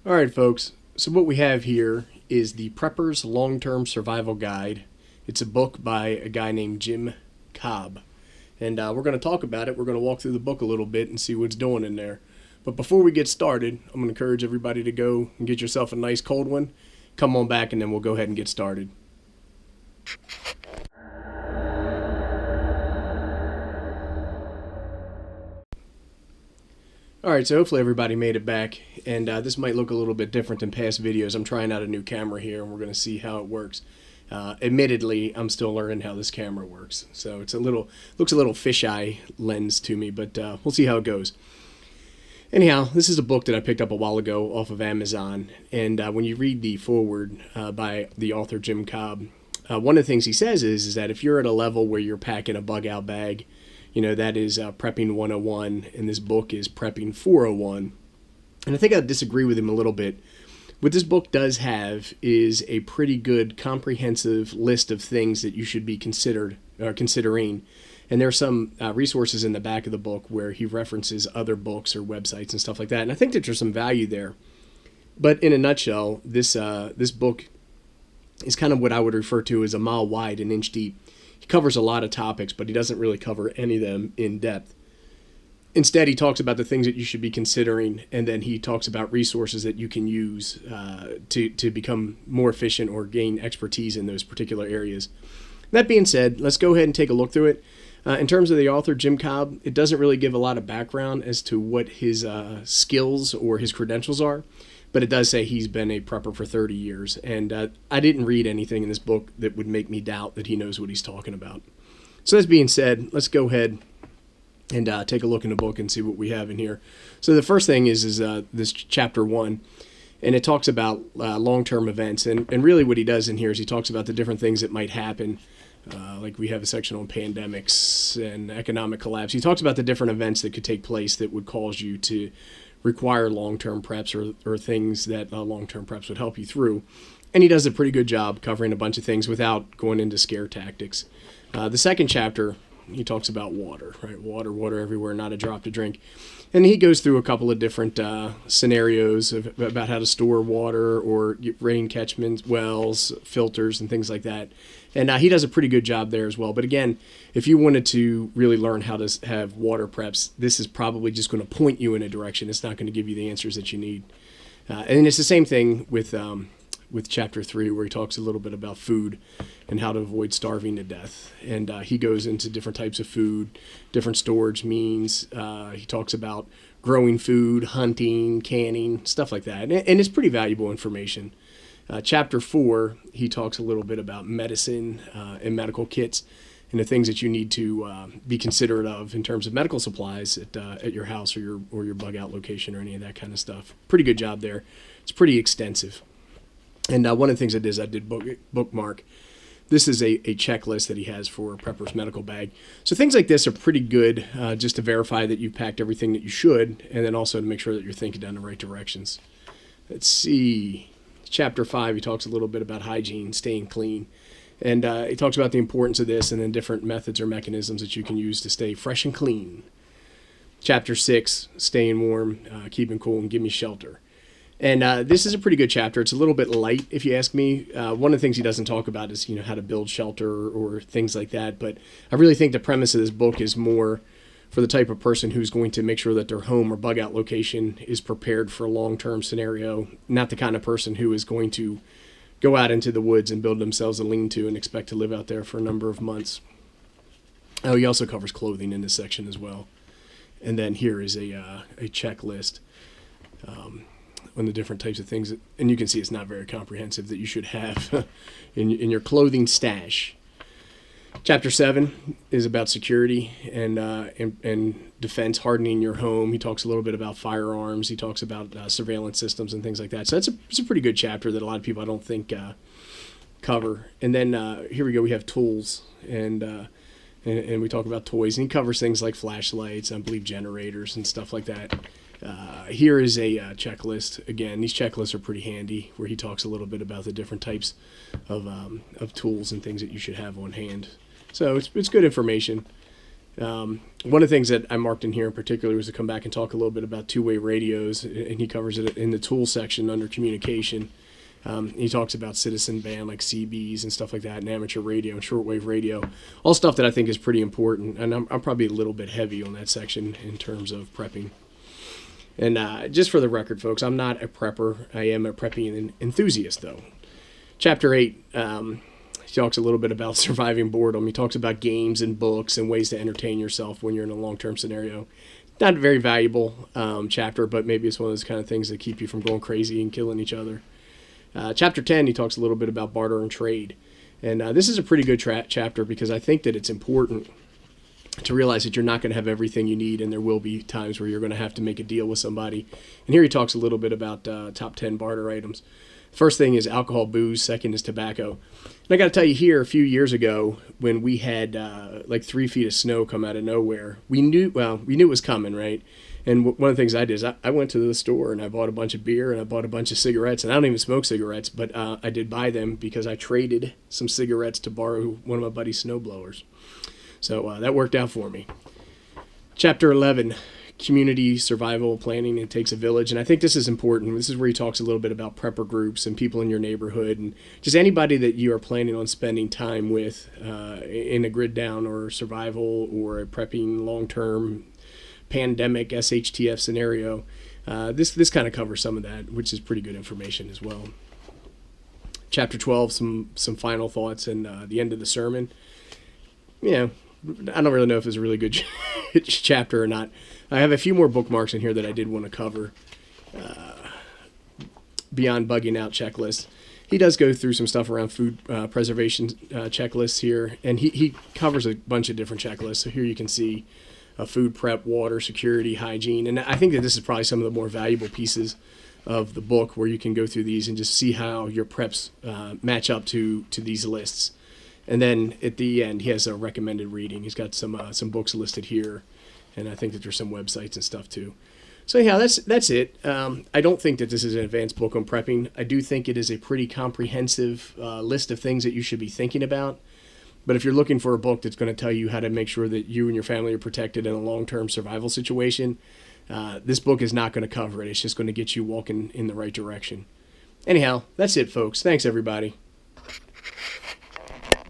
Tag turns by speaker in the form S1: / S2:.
S1: All right, folks. So what we have here is the Prepper's Long-Term Survival Guide. It's a book by a guy named Jim Cobb. And we're going to talk about it. We're going to walk through the book a little bit and see what's doing in there. But before we get started, I'm going to encourage everybody to go and get yourself a nice cold one. Come on back and then we'll go ahead and get started. Alright, so hopefully everybody made it back, and this might look a little bit different than past videos. I'm trying out a new camera here, and we're going to see how it works. Admittedly, I'm still learning how this camera works, so looks a little fisheye lens to me, but we'll see how it goes. Anyhow, this is a book that I picked up a while ago off of Amazon, and when you read the foreword by the author Jim Cobb, one of the things he says is that if you're at a level where you're packing a bug-out bag, that is Prepping 101, and this book is Prepping 401. And I think I disagree with him a little bit. What this book does have is a pretty good comprehensive list of things that you should be considering. And there are some resources in the back of the book where he references other books or websites and stuff like that. And I think that there's some value there. But in a nutshell, this book is kind of what I would refer to as a mile wide, an inch deep. He covers a lot of topics, but he doesn't really cover any of them in depth. Instead, he talks about the things that you should be considering, and then he talks about resources that you can use to become more efficient or gain expertise in those particular areas. That being said, let's go ahead and take a look through it. In terms of the author, Jim Cobb, it doesn't really give a lot of background as to what his skills or his credentials are. But it does say he's been a prepper for 30 years, and I didn't read anything in this book that would make me doubt that he knows what he's talking about. So that being said, let's go ahead and take a look in the book and see what we have in here. So the first thing is this chapter 1, and it talks about long-term events, and really what he does in here is he talks about the different things that might happen. Like we have a section on pandemics and economic collapse. He talks about the different events that could take place that would cause you to require long-term preps or things that long-term preps would help you through. And he does a pretty good job covering a bunch of things without going into scare tactics. The second chapter, he talks about water, right? Water everywhere, not a drop to drink. And he goes through a couple of different scenarios about how to store water or rain catchment wells, filters, and things like that. And he does a pretty good job there as well. But again, if you wanted to really learn how to have water preps, this is probably just going to point you in a direction. It's not going to give you the answers that you need. And it's the same thing with chapter 3, where he talks a little bit about food and how to avoid starving to death. And he goes into different types of food, different storage means. He talks about growing food, hunting, canning, stuff like that. And it's pretty valuable information. Chapter 4, he talks a little bit about medicine and medical kits and the things that you need to be considerate of in terms of medical supplies at your house or your bug out location or any of that kind of stuff. Pretty good job there. It's pretty extensive. And one of the things I did bookmark. This is a checklist that he has for a prepper's medical bag. So things like this are pretty good just to verify that you've packed everything that you should, and then also to make sure that you're thinking down the right directions. Let's see. Chapter 5, he talks a little bit about hygiene, staying clean. And he talks about the importance of this and then different methods or mechanisms that you can use to stay fresh and clean. Chapter 6, staying warm, keeping cool, and give me shelter. And this is a pretty good chapter. It's a little bit light, if you ask me. One of the things he doesn't talk about is, how to build shelter or things like that. But I really think the premise of this book is more for the type of person who's going to make sure that their home or bug out location is prepared for a long-term scenario, not the kind of person who is going to go out into the woods and build themselves a lean-to and expect to live out there for a number of months. Oh, he also covers clothing in this section as well. And then here is a checklist on the different types of things, and you can see it's not very comprehensive, that you should have in your clothing stash. Chapter 7 is about security and defense, hardening your home. He talks a little bit about firearms. He talks about surveillance systems and things like that. So it's a pretty good chapter that a lot of people I don't think cover. And then here we go. We have tools and we talk about toys. And he covers things like flashlights, I believe generators and stuff like that. Here is a checklist. Again, these checklists are pretty handy, where he talks a little bit about the different types of tools and things that you should have on hand. So it's good information. One of the things that I marked in here in particular was to come back and talk a little bit about two-way radios, and he covers it in the tool section under communication. He talks about citizen band like CBs and stuff like that, and amateur radio and shortwave radio, all stuff that I think is pretty important. And I'm probably a little bit heavy on that section in terms of prepping. And just for the record, folks, I'm not a prepper. I am a prepping enthusiast, though. Chapter 8, he talks a little bit about surviving boredom. He talks about games and books and ways to entertain yourself when you're in a long-term scenario. Not a very valuable chapter, but maybe it's one of those kind of things that keep you from going crazy and killing each other. Chapter 10, he talks a little bit about barter and trade. And this is a pretty good chapter because I think that it's important to realize that you're not going to have everything you need, and there will be times where you're going to have to make a deal with somebody. And here he talks a little bit about top 10 barter items. First thing is alcohol, booze. Second is tobacco. And I got to tell you here, a few years ago, when we had like 3 feet of snow come out of nowhere, we knew it was coming, right? And one of the things I did is I went to the store and I bought a bunch of beer and I bought a bunch of cigarettes. And I don't even smoke cigarettes, but I did buy them because I traded some cigarettes to borrow one of my buddy's snowblowers. So that worked out for me. Chapter 11, community survival planning. It takes a village. And I think this is important. This is where he talks a little bit about prepper groups and people in your neighborhood and just anybody that you are planning on spending time with in a grid down or survival or a prepping long-term pandemic SHTF scenario. This kind of covers some of that, which is pretty good information as well. Chapter 12, some final thoughts and the end of the sermon. Yeah, I don't really know if it's a really good chapter or not. I have a few more bookmarks in here that I did want to cover. Beyond bugging out checklists. He does go through some stuff around food preservation checklists here, and he covers a bunch of different checklists. So here you can see food prep, water, security, hygiene. And I think that this is probably some of the more valuable pieces of the book where you can go through these and just see how your preps match up to these lists. And then at the end, he has a recommended reading. He's got some books listed here, and I think that there's some websites and stuff too. So anyhow, that's it. I don't think that this is an advanced book on prepping. I do think it is a pretty comprehensive list of things that you should be thinking about. But if you're looking for a book that's going to tell you how to make sure that you and your family are protected in a long-term survival situation, this book is not going to cover it. It's just going to get you walking in the right direction. Anyhow, that's it, folks. Thanks, everybody.